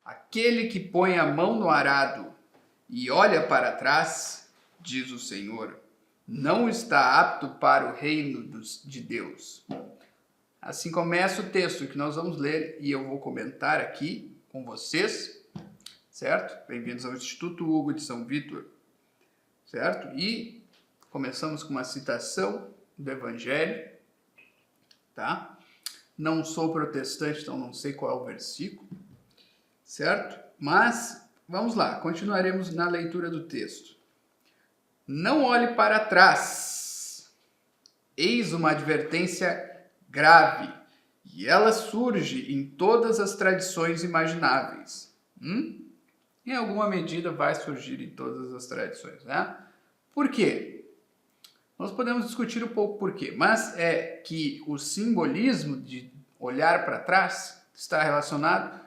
Aquele que põe a mão no arado e olha para trás, diz o Senhor, não está apto para o reino de Deus. Assim começa o texto que nós vamos ler e eu vou comentar aqui com vocês, certo? Bem-vindos ao Instituto Hugo de São Vítor, certo? E começamos com uma citação do Evangelho, tá? Não sou protestante, então não sei qual é o versículo, certo? Mas vamos lá, continuaremos na leitura do texto. Não olhe para trás. Eis uma advertência grave, e ela surge em todas as tradições imagináveis. Em alguma medida vai surgir em todas as tradições, né? Por quê? Nós podemos discutir um pouco por quê, mas é que o simbolismo de olhar para trás está relacionado,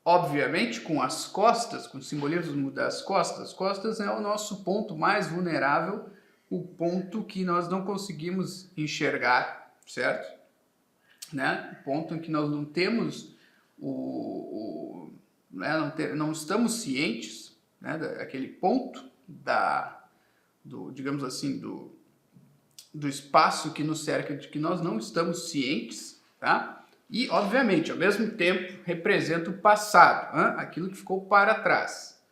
obviamente, com as costas, com o simbolismo das costas. As costas é o nosso ponto mais vulnerável, o ponto que nós não conseguimos enxergar, certo? Né? O ponto em que nós não temos não estamos cientes, né, daquele ponto digamos assim, do espaço que nos cerca, de que nós não estamos cientes, tá? E, obviamente, ao mesmo tempo, representa o passado, aquilo que ficou para trás.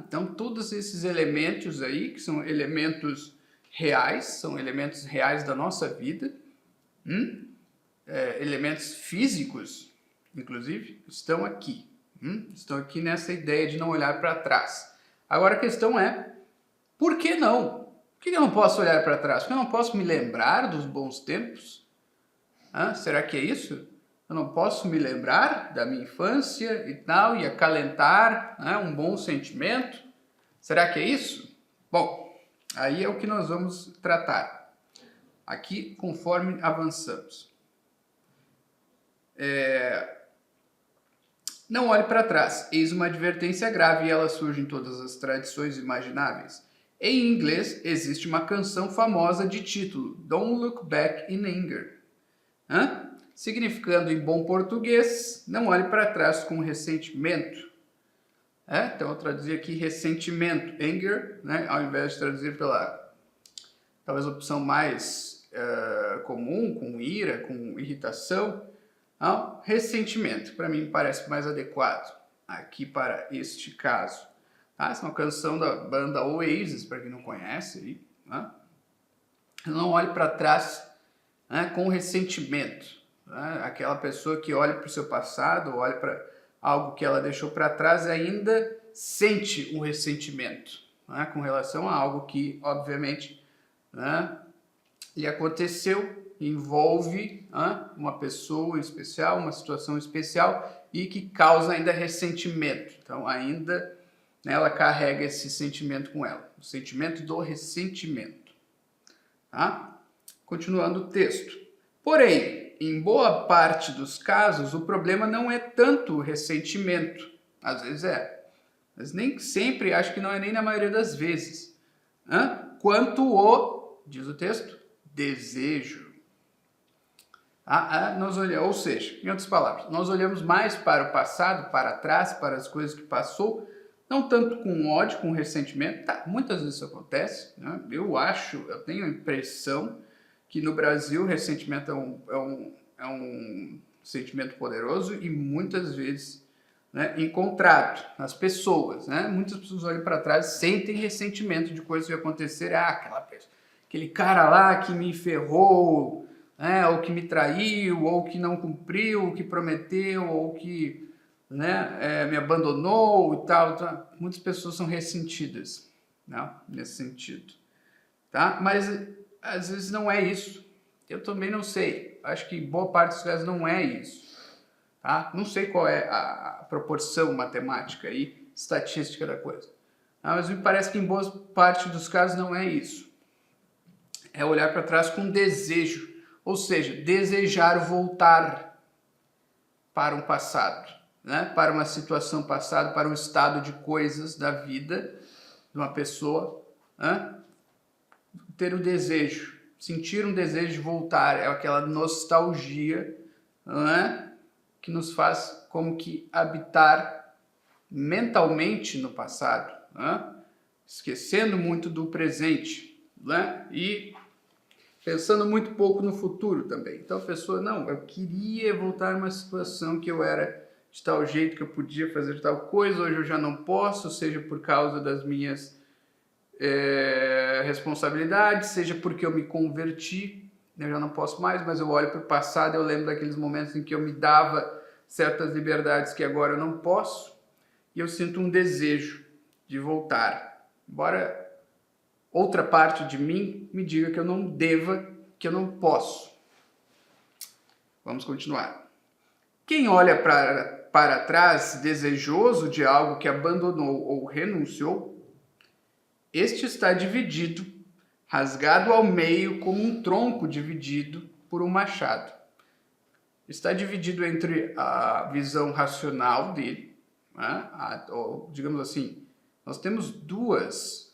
Então, todos esses elementos aí, que são elementos reais da nossa vida, elementos físicos, inclusive, estão aqui. Estão aqui nessa ideia de não olhar para trás. Agora a questão é, por que não? Por que eu não posso olhar para trás? Porque eu não posso me lembrar dos bons tempos? Será que é isso? Eu não posso me lembrar da minha infância e tal, e acalentar um bom sentimento? Será que é isso? Bom, aí é o que nós vamos tratar aqui conforme avançamos. Não olhe para trás, eis uma advertência grave e ela surge em todas as tradições imagináveis. Em inglês, existe uma canção famosa de título, Don't Look Back in Anger. Significando em bom português, não olhe para trás com ressentimento. Então eu traduzi aqui ressentimento, anger, né, ao invés de traduzir pela talvez a opção mais comum, com ira, com irritação. Ressentimento, para mim parece mais adequado aqui para este caso. Essa é uma canção da banda Oasis, para quem não conhece. Não olhe para trás com ressentimento. Aquela pessoa que olha para o seu passado, olha para algo que ela deixou para trás e ainda sente um ressentimento com relação a algo que, obviamente, lhe aconteceu, envolve uma pessoa especial, uma situação especial e que causa ainda ressentimento. Então, ainda ela carrega esse sentimento com ela, o sentimento do ressentimento. Continuando o texto. Porém, em boa parte dos casos, o problema não é tanto o ressentimento, às vezes mas nem sempre, acho que não é nem na maioria das vezes, quanto o, diz o texto, desejo. Ou seja, em outras palavras, nós olhamos mais para o passado, para trás, para as coisas que passou, não tanto com ódio, com ressentimento. Muitas vezes isso acontece, né? Eu tenho a impressão que no Brasil o ressentimento é um sentimento poderoso e muitas vezes encontrado nas pessoas. Muitas pessoas olham para trás e sentem ressentimento de coisas que aconteceram. Aquele cara lá que me ferrou, ou que me traiu, ou que não cumpriu o que prometeu, ou que me abandonou e tal. Muitas pessoas são ressentidas, nesse sentido. Mas às vezes não é isso. Eu também não sei. Acho que boa parte dos casos não é isso. Não sei qual é a proporção matemática e estatística da coisa. Mas me parece que em boa parte dos casos não é isso. É olhar para trás com desejo. Ou seja, desejar voltar para um passado, para uma situação passada, para um estado de coisas da vida de uma pessoa, ter o desejo, sentir um desejo de voltar, é aquela nostalgia, que nos faz como que habitar mentalmente no passado, né? Esquecendo muito do presente, né? E pensando muito pouco no futuro também. Então a pessoa, não, eu queria voltar a uma situação que eu era de tal jeito que eu podia fazer tal coisa, hoje eu já não posso, seja por causa das minhas responsabilidades, seja porque eu me converti, eu já não posso mais, mas eu olho para o passado e eu lembro daqueles momentos em que eu me dava certas liberdades que agora eu não posso, e eu sinto um desejo de voltar. Embora outra parte de mim me diga que eu não deva, que eu não posso. Vamos continuar. Quem olha para trás desejoso de algo que abandonou ou renunciou, este está dividido, rasgado ao meio como um tronco dividido por um machado. Está dividido entre a visão racional dele, né? Ou, digamos assim, nós temos duas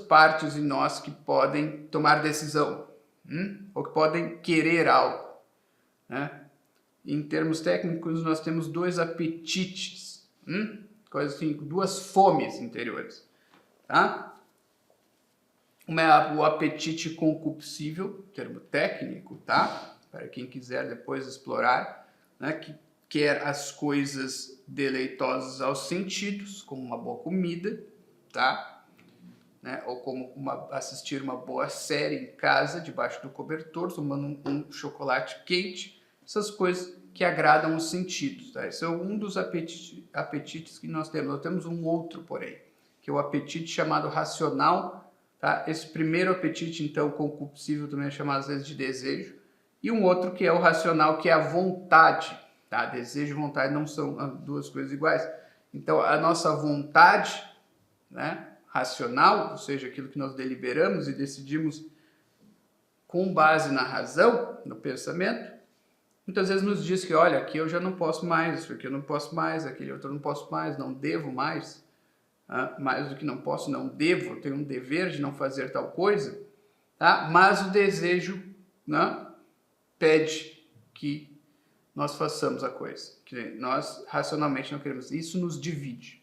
partes em nós que podem tomar decisão, ou que podem querer algo, né? Em termos técnicos, nós temos dois apetites, coisa assim, duas fomes interiores, tá? Uma é o apetite concupiscível, termo técnico, tá? Para quem quiser depois explorar, né? Que quer as coisas deleitosas aos sentidos, como uma boa comida, tá? Né? Ou como assistir uma boa série em casa, debaixo do cobertor, tomando um chocolate quente, essas coisas que agradam os sentidos. Tá? Esse é um dos apetites que nós temos. Nós temos um outro, porém, que é o apetite chamado racional. Tá? Esse primeiro apetite, então, concupiscível, também é chamado às vezes de desejo. E um outro que é o racional, que é a vontade. Tá? Desejo e vontade não são duas coisas iguais. Então, a nossa vontade, né, racional, ou seja, aquilo que nós deliberamos e decidimos com base na razão, no pensamento, muitas vezes nos diz que, olha, aqui eu já não posso mais, isso aqui eu não posso mais, aquele outro eu não posso mais, não devo mais, mais do que não posso, não devo, eu tenho um dever de não fazer tal coisa, tá? Mas o desejo, né, pede que nós façamos a coisa, que nós racionalmente não queremos. Isso nos divide.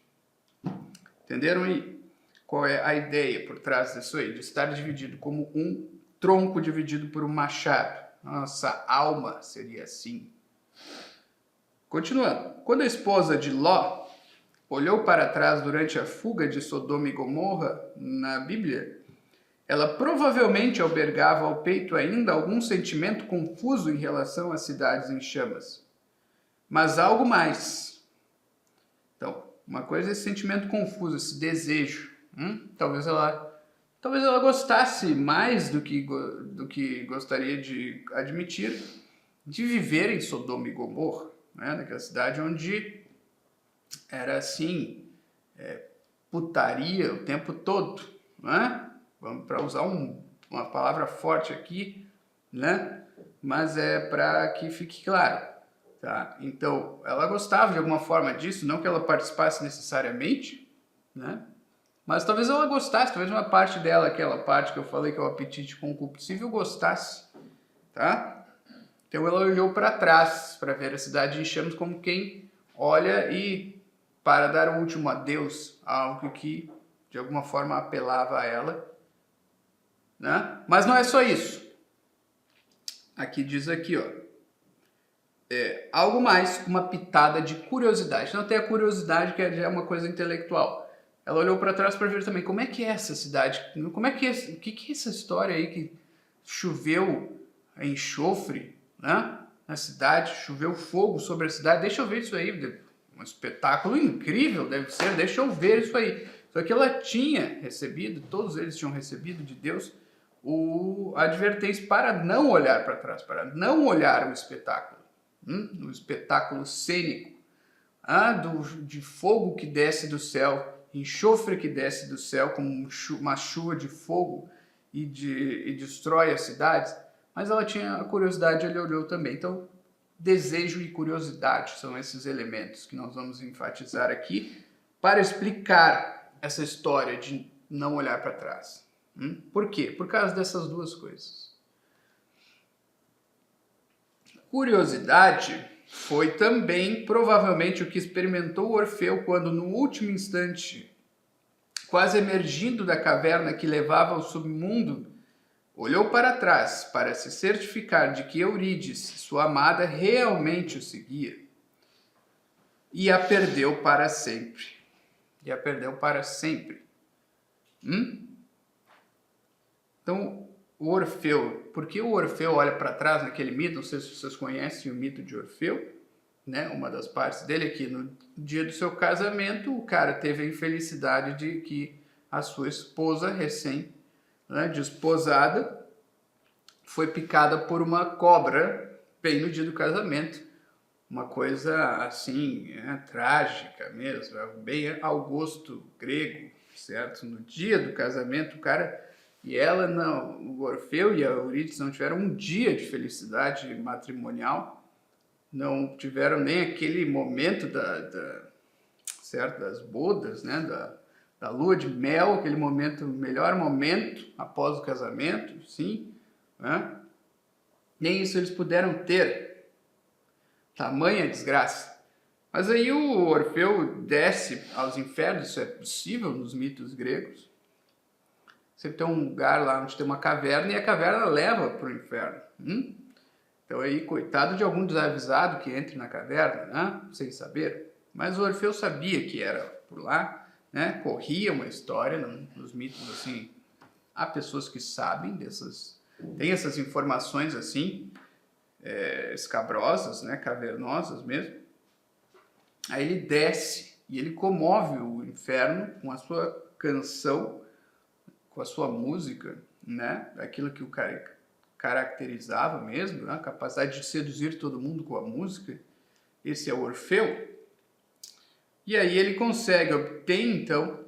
Entenderam aí? Qual é a ideia por trás disso aí? De estar dividido como um tronco dividido por um machado. Nossa alma seria assim. Continuando. Quando a esposa de Ló olhou para trás durante a fuga de Sodoma e Gomorra na Bíblia, ela provavelmente albergava ao peito ainda algum sentimento confuso em relação às cidades em chamas. Mas algo mais. Então, uma coisa é esse sentimento confuso, esse desejo. Talvez ela gostasse mais do que gostaria de admitir de viver em Sodoma e Gomorra, né? Naquela cidade onde era assim, putaria o tempo todo, né? Vamos para usar uma palavra forte aqui, né? Mas é para que fique claro, tá? Então, ela gostava de alguma forma disso, não que ela participasse necessariamente, né? Mas talvez ela gostasse, talvez uma parte dela, aquela parte que eu falei que é o apetite concupiscível, gostasse, tá? Então ela olhou para trás para ver a cidade em chamas como quem olha e para dar o último adeus a algo que de alguma forma apelava a ela, né? Mas não é só isso. Aqui diz aqui, ó, algo mais, uma pitada de curiosidade. Não tem a curiosidade que é uma coisa intelectual. Ela olhou para trás para ver também como é que é essa cidade, como é que é, o que é essa história aí que choveu enxofre, né? Na cidade, choveu fogo sobre a cidade. Deixa eu ver isso aí, um espetáculo incrível deve ser. Deixa eu ver isso aí. Só que ela tinha recebido, todos eles tinham recebido de Deus a advertência para não olhar para trás, para não olhar o espetáculo, no espetáculo cênico, de fogo que desce do céu, enxofre que desce do céu como uma chuva de fogo e destrói as cidades. Mas ela tinha a curiosidade, ele olhou também. Então, desejo e curiosidade são esses elementos que nós vamos enfatizar aqui para explicar essa história de não olhar para trás. Por quê? Por causa dessas duas coisas. Curiosidade foi também provavelmente o que experimentou Orfeu quando, no último instante, quase emergindo da caverna que levava ao submundo, olhou para trás para se certificar de que Eurídice, sua amada, realmente o seguia. E a perdeu para sempre. E a perdeu para sempre. Então, o Orfeu, porque o Orfeu olha para trás naquele mito, não sei se vocês conhecem o mito de Orfeu, né? Uma das partes dele é que no dia do seu casamento, o cara teve a infelicidade de que a sua esposa recém, né, desposada, foi picada por uma cobra bem no dia do casamento. Uma coisa assim, trágica mesmo, bem ao gosto grego, certo? No dia do casamento, o cara e ela, não, o Orfeu e a Eurídice não tiveram um dia de felicidade matrimonial, não tiveram nem aquele momento certo? Das bodas, né? Da lua de mel, aquele momento, o melhor momento após o casamento, sim, né? Nem isso eles puderam ter. Tamanha desgraça. Mas aí o Orfeu desce aos infernos, isso é possível nos mitos gregos. Você tem um lugar lá onde tem uma caverna e a caverna leva para o inferno. Então aí, coitado de algum desavisado que entre na caverna, né? Sem saber. Mas o Orfeu sabia que era por lá, né? Corria uma história nos mitos assim. Há pessoas que sabem tem essas informações assim, escabrosas, né? Cavernosas mesmo. Aí ele desce e ele comove o inferno com a sua canção, com a sua música, né? Aquilo que o cara caracterizava mesmo, né? A capacidade de seduzir todo mundo com a música. Esse é o Orfeu. E aí ele consegue obter, então,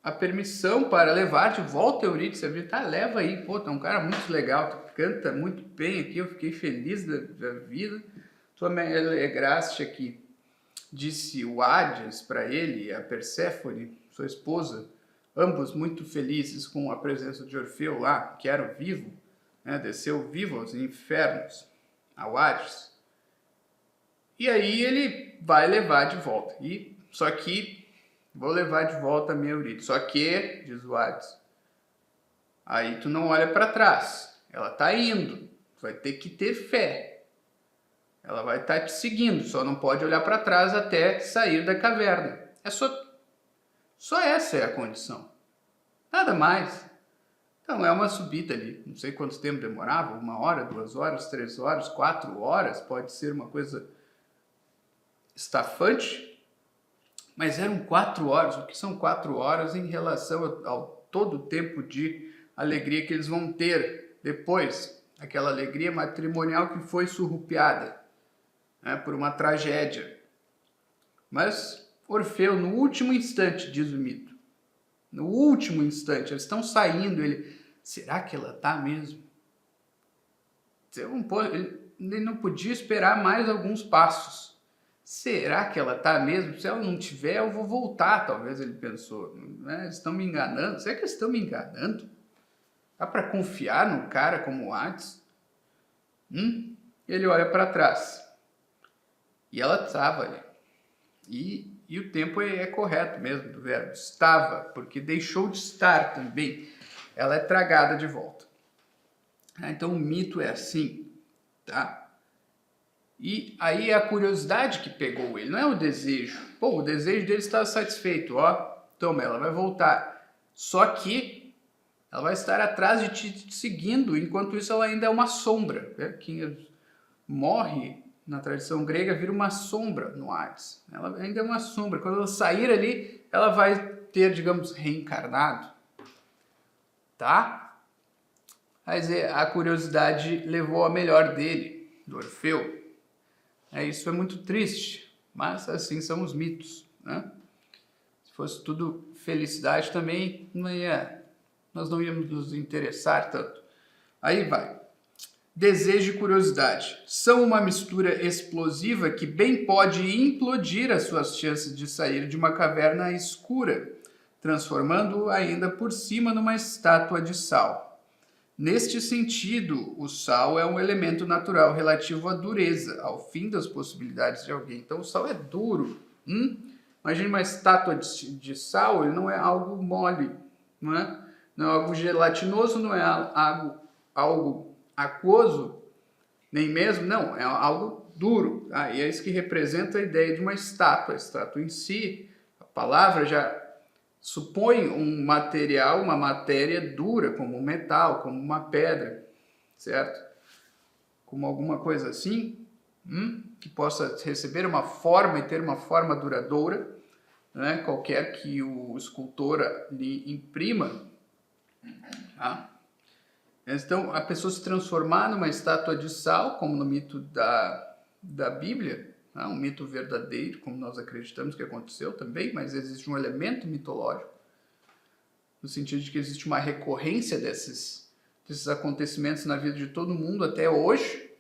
a permissão para levar de volta Eurídice. Leva aí, pô, tá um cara muito legal, tu canta muito bem aqui, eu fiquei feliz da vida. Tu me alegraste aqui. Disse o Hades para ele e a Perséfone, sua esposa, ambos muito felizes com a presença de Orfeu lá, que era vivo, né? Desceu vivo aos infernos, ao Hades. E aí ele vai levar de volta. Só que, vou levar de volta a minha Eurídice. Só que, diz o Hades, aí tu não olha para trás. Ela tá indo. Tu vai ter que ter fé. Ela vai estar te seguindo. Só não pode olhar para trás até sair da caverna. Só essa é a condição. Nada mais. Então é uma subida ali. Não sei quanto tempo demorava. 1 hora, 2 horas, 3 horas, 4 horas. Pode ser uma coisa estafante, mas eram 4 horas. O que são 4 horas em relação ao todo o tempo de alegria que eles vão ter depois? Aquela alegria matrimonial que foi surrupiada, né, por uma tragédia. Mas Orfeu, no último instante, diz o mito, no último instante, eles estão saindo, será que ela está mesmo? Ele não podia esperar mais alguns passos. Será que ela está mesmo? Se ela não tiver, eu vou voltar, talvez ele pensou. Né? Eles estão me enganando. Será que eles estão me enganando? Dá para confiar num cara como o Hades? Ele olha para trás. E ela estava ali. E o tempo é correto mesmo do verbo. Estava, porque deixou de estar também. Ela é tragada de volta. Então o mito é assim, tá? E a curiosidade que pegou ele, não é o desejo. Pô, o desejo dele estava satisfeito, ó. Toma, ela vai voltar. Só que ela vai estar atrás de ti, te seguindo, enquanto isso ela ainda é uma sombra. Quem morre na tradição grega vira uma sombra no Hades. Ela ainda é uma sombra. Quando ela sair ali, ela vai ter, digamos, reencarnado. Tá? Mas a curiosidade levou a melhor dele, do Orfeu. Isso é muito triste, mas assim são os mitos, né? Se fosse tudo felicidade também, nós não íamos nos interessar tanto. Aí vai. Desejo e curiosidade são uma mistura explosiva que bem pode implodir as suas chances de sair de uma caverna escura, transformando-o ainda por cima numa estátua de sal. Neste sentido, o sal é um elemento natural relativo à dureza, ao fim das possibilidades de alguém. Então, o sal é duro. Imagine uma estátua de sal, ele não é algo mole, não é? Não é algo gelatinoso, não é algo aquoso, nem mesmo, não, é algo duro. E é isso que representa a ideia de uma estátua. A estátua em si, a palavra já supõe um material, uma matéria dura, como um metal, como uma pedra, certo? Como alguma coisa assim, que possa receber uma forma e ter uma forma duradoura, né? Qualquer que o escultor lhe imprima. Tá? Então, a pessoa se transformar numa estátua de sal, como no mito da Bíblia, um mito verdadeiro, como nós acreditamos que aconteceu também, mas existe um elemento mitológico, no sentido de que existe uma recorrência desses acontecimentos na vida de todo mundo até hoje,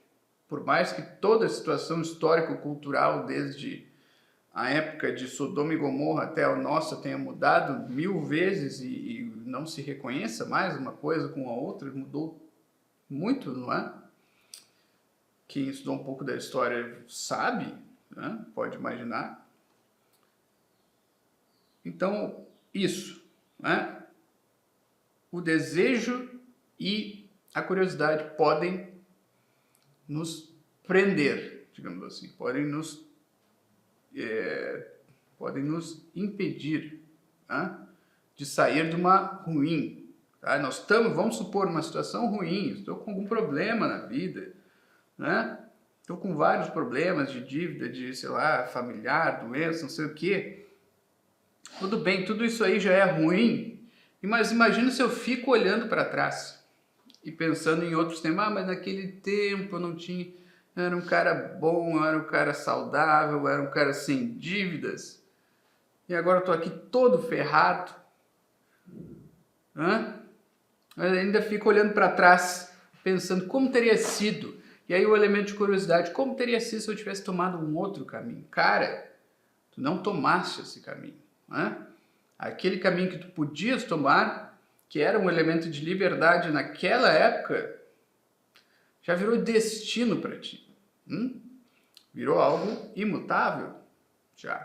por mais que toda a situação histórico-cultural, desde a época de Sodoma e Gomorra até a nossa, tenha mudado 1000 vezes e não se reconheça mais uma coisa com a outra, mudou muito, não é? Quem estudou um pouco da história sabe, né? Pode imaginar. Então, isso, né? O desejo e a curiosidade podem nos prender, digamos assim, podem nos impedir, né, de sair de uma ruim. Tá? Nós estamos, vamos supor, numa situação ruim, estou com algum problema na vida, né? Estou com vários problemas de dívida, de, sei lá, familiar, doença, não sei o quê. Tudo bem, tudo isso aí já é ruim, mas imagina se eu fico olhando para trás e pensando em outros temas. Mas naquele tempo eu não tinha... Eu era um cara bom, eu era um cara saudável, eu era um cara sem dívidas. E agora eu estou aqui todo ferrado. Eu ainda fico olhando para trás, pensando como teria sido. E aí o elemento de curiosidade, como teria sido se eu tivesse tomado um outro caminho? Cara, tu não tomaste esse caminho. Aquele caminho que tu podias tomar, que era um elemento de liberdade naquela época, já virou destino para ti. Virou algo imutável já. O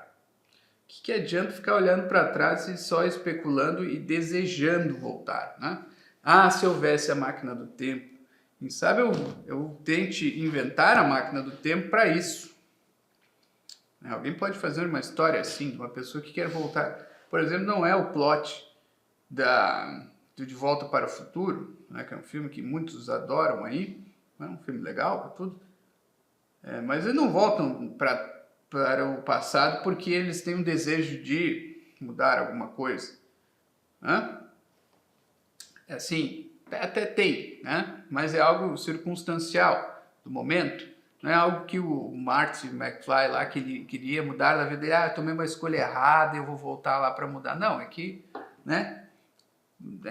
que adianta ficar olhando para trás e só especulando e desejando voltar, né? Se houvesse a máquina do tempo, quem sabe eu tente inventar a máquina do tempo para isso. Alguém pode fazer uma história assim, de uma pessoa que quer voltar. Por exemplo, não é o plot do De Volta para o Futuro, né, que é um filme que muitos adoram aí, é um filme legal para tudo, mas eles não voltam para o passado porque eles têm um desejo de mudar alguma coisa. Assim, até tem, né? Mas é algo circunstancial do momento. Não é algo que o Marty McFly lá, que ele queria mudar da vida dele. Eu tomei uma escolha errada, eu vou voltar lá para mudar. Não, é que, né?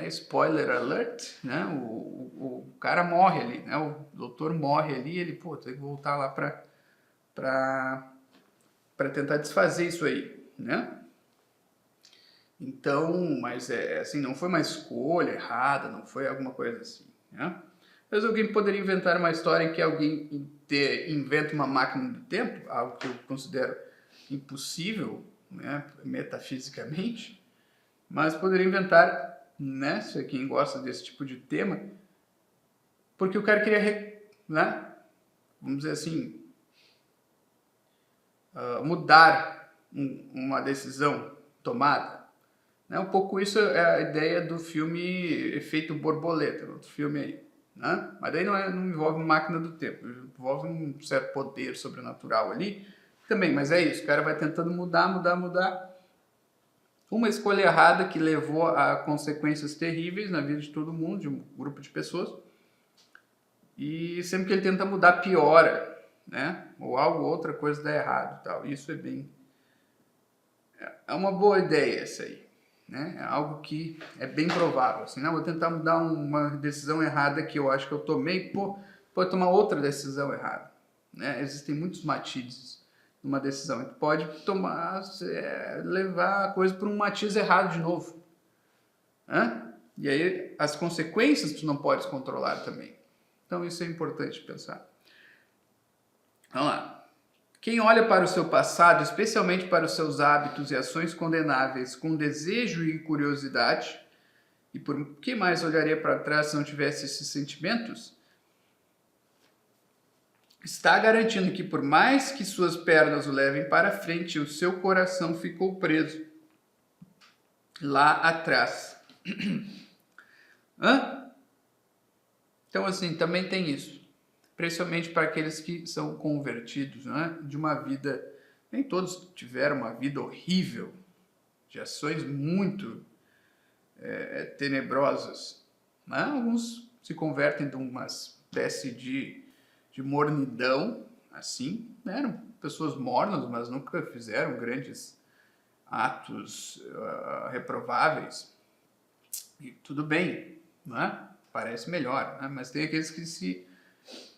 Spoiler alert, né? O cara morre ali, né? O doutor morre ali, ele, tem que voltar lá para tentar desfazer isso aí, né? Então, mas assim, não foi uma escolha errada, não foi alguma coisa assim, né? Mas alguém poderia inventar uma história em que alguém inventa uma máquina do tempo, algo que eu considero impossível, né, metafisicamente, mas poderia inventar, né, se quem gosta desse tipo de tema, porque o cara queria, né, vamos dizer assim, mudar uma decisão tomada. Um pouco isso é a ideia do filme Efeito Borboleta, outro filme aí, né? Mas daí não envolve máquina do tempo, envolve um certo poder sobrenatural ali também, mas é isso, o cara vai tentando mudar. Uma escolha errada que levou a consequências terríveis na vida de todo mundo, de um grupo de pessoas, e sempre que ele tenta mudar, piora, né? Ou outra coisa dá errado, tal. Isso é uma boa ideia essa aí. Né? É algo que é bem provável. Assim, vou tentar mudar uma decisão errada que eu acho que eu tomei, pode tomar outra decisão errada. Né? Existem muitos matizes numa decisão. Tu pode levar a coisa para um matiz errado de novo. E aí as consequências tu não podes controlar também. Então isso é importante pensar. Vamos lá. Quem olha para o seu passado, especialmente para os seus hábitos e ações condenáveis, com desejo e curiosidade, e por que mais olharia para trás se não tivesse esses sentimentos? Está garantindo que por mais que suas pernas o levem para frente, o seu coração ficou preso lá atrás. Hã? Então, assim, também tem isso. Principalmente para aqueles que são convertidos, né? De uma vida... Nem todos tiveram uma vida horrível, de ações muito tenebrosas. Né? Alguns se convertem de uma espécie de mornidão, assim. Né? Eram pessoas mornas, mas nunca fizeram grandes atos reprováveis. E tudo bem, né? Parece melhor, né? Mas tem aqueles que se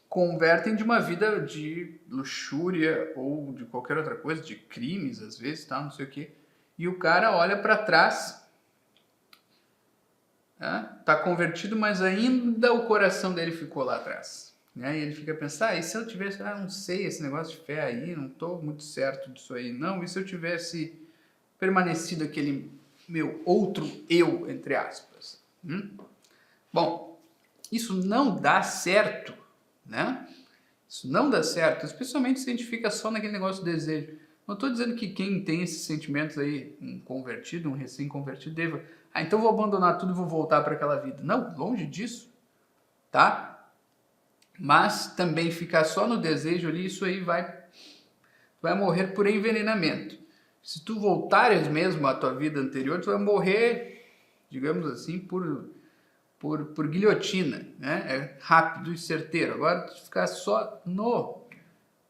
convertem de uma vida de luxúria ou de qualquer outra coisa, de crimes às vezes, tá? Não sei o quê. E o cara olha para trás, né? Tá convertido, mas ainda o coração dele ficou lá atrás. Né? E ele fica pensando, e se eu tivesse, não sei, esse negócio de fé aí, não estou muito certo disso aí, não. E se eu tivesse permanecido aquele meu outro eu, entre aspas? Bom, isso não dá certo, né? Isso não dá certo, especialmente se a gente fica só naquele negócio do desejo. Não estou dizendo que quem tem esses sentimentos aí, um convertido, um recém-convertido, deva, então vou abandonar tudo e vou voltar para aquela vida. Não, longe disso, tá? Mas também ficar só no desejo ali, isso aí vai morrer por envenenamento. Se tu voltares mesmo à tua vida anterior, tu vai morrer, digamos assim, por guilhotina, né? É rápido e certeiro. Agora, se ficar só no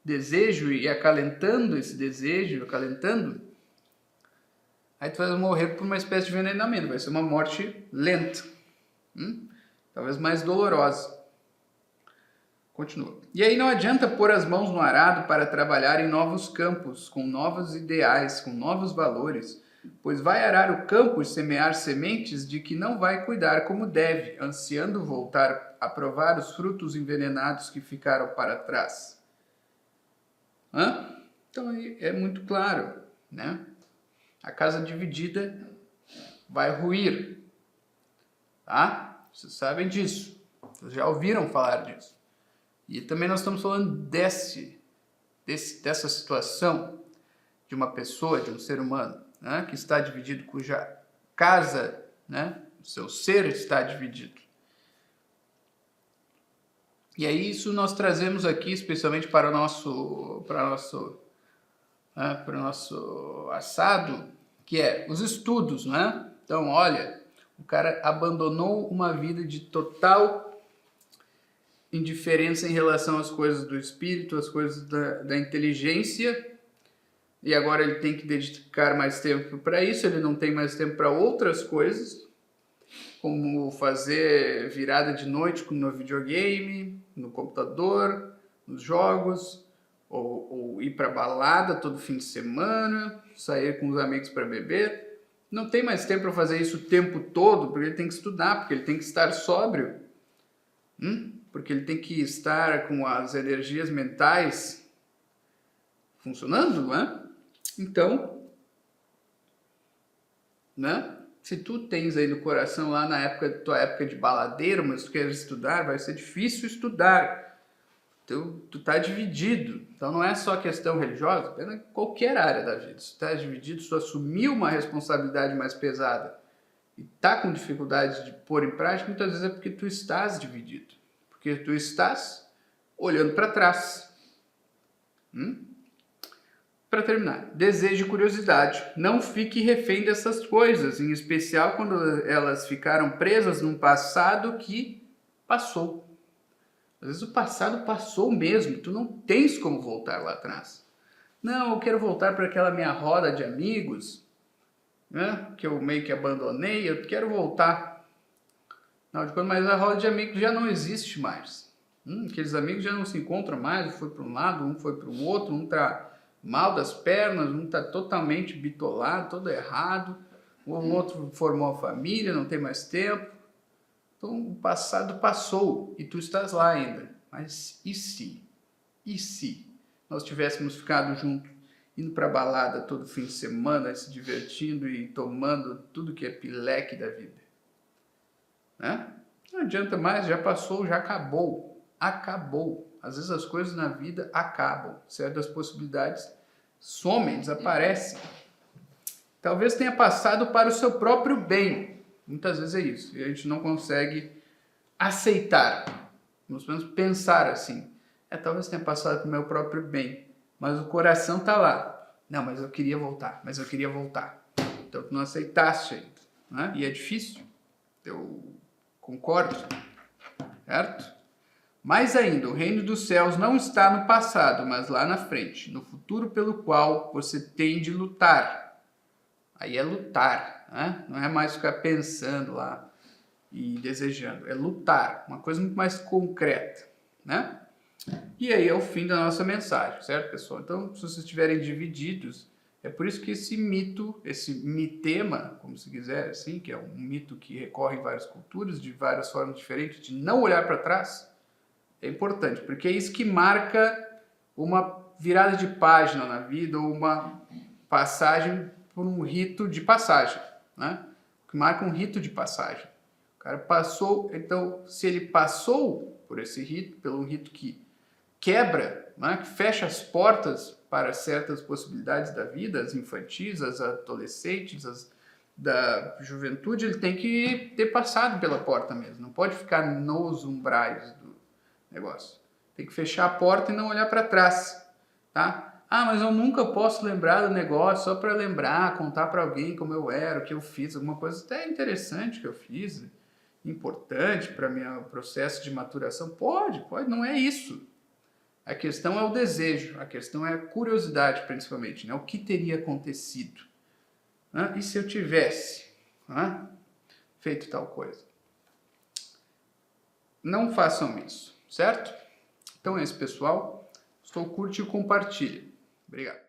desejo e acalentando esse desejo, aí tu vai morrer por uma espécie de envenenamento. Vai ser uma morte lenta, talvez mais dolorosa. Continua. E aí não adianta pôr as mãos no arado para trabalhar em novos campos, com novos ideais, com novos valores, pois vai arar o campo e semear sementes de que não vai cuidar como deve, ansiando voltar a provar os frutos envenenados que ficaram para trás. Então aí é muito claro, né? A casa dividida vai ruir, tá? Vocês sabem disso, vocês já ouviram falar disso. E também nós estamos falando dessa situação de uma pessoa, de um ser humano, né, que está dividido, cuja casa, né, o seu ser está dividido. E aí isso nós trazemos aqui, especialmente para o nosso assado, que é os estudos, né? Então, olha, o cara abandonou uma vida de total indiferença em relação às coisas do espírito, às coisas da inteligência, e agora ele tem que dedicar mais tempo para isso, ele não tem mais tempo para outras coisas, como fazer virada de noite no videogame, no computador, nos jogos, ou ir para balada todo fim de semana, sair com os amigos para beber. Não tem mais tempo para fazer isso o tempo todo, porque ele tem que estudar, porque ele tem que estar sóbrio. Porque ele tem que estar com as energias mentais funcionando, não é? Então, né? Se tu tens aí no coração lá na tua época de baladeiro, mas tu queres estudar, vai ser difícil estudar. Então, tu tá dividido. Então não é só questão religiosa, é qualquer área da vida. Se tu tá dividido, se tu assumiu uma responsabilidade mais pesada e tá com dificuldade de pôr em prática, muitas vezes é porque tu estás dividido. Porque tu estás olhando para trás. Para terminar, desejo e curiosidade. Não fique refém dessas coisas, em especial quando elas ficaram presas num passado que passou. Às vezes o passado passou mesmo, tu não tens como voltar lá atrás. Não, eu quero voltar para aquela minha roda de amigos, né, que eu meio que abandonei, eu quero voltar. Mas a roda de amigos já não existe mais. Aqueles amigos já não se encontram mais, um foi para um lado, um foi para o outro, um está mal das pernas, um está totalmente bitolado, todo errado, o outro formou a família, não tem mais tempo. Então, o passado passou e tu estás lá ainda. Mas e se? E se nós tivéssemos ficado juntos, indo para balada todo fim de semana, se divertindo e tomando tudo que é pileque da vida? Né? Não adianta mais, já passou, já acabou. Acabou. Às vezes as coisas na vida acabam. Certas possibilidades somem, desaparecem. Talvez tenha passado para o seu próprio bem. Muitas vezes é isso. E a gente não consegue aceitar. Pelo menos pensar assim. Talvez tenha passado para o meu próprio bem. Mas o coração está lá. Não, mas eu queria voltar. Mas eu queria voltar. Então tu não aceitaste ainda. Né? E é difícil. Eu concordo. Certo? Mais ainda, o reino dos céus não está no passado, mas lá na frente. No futuro pelo qual você tem de lutar. Aí é lutar, né? Não é mais ficar pensando lá e desejando. É lutar, uma coisa muito mais concreta, né? E aí é o fim da nossa mensagem, certo, pessoal? Então, se vocês estiverem divididos, é por isso que esse mito, esse mitema, como se quiser, assim, que é um mito que recorre em várias culturas, de várias formas diferentes, de não olhar para trás, é importante, porque é isso que marca uma virada de página na vida ou uma passagem por um rito de passagem, né? Que marca um rito de passagem. O cara passou, então, se ele passou por esse rito, pelo rito que quebra, né? Que fecha as portas para certas possibilidades da vida, as infantis, as adolescentes, as da juventude, ele tem que ter passado pela porta mesmo, não pode ficar nos umbrais do negócio. Tem que fechar a porta e não olhar para trás, tá? Ah, mas eu nunca posso lembrar do negócio só para lembrar, contar para alguém como eu era, o que eu fiz, alguma coisa até interessante que eu fiz, importante para meu processo de maturação. Pode, não é isso. A questão é o desejo, a questão é a curiosidade principalmente, né? O que teria acontecido? Né? E se eu tivesse feito tal coisa? Não façam isso, certo? Então é isso, pessoal. Curte e compartilhe. Obrigado.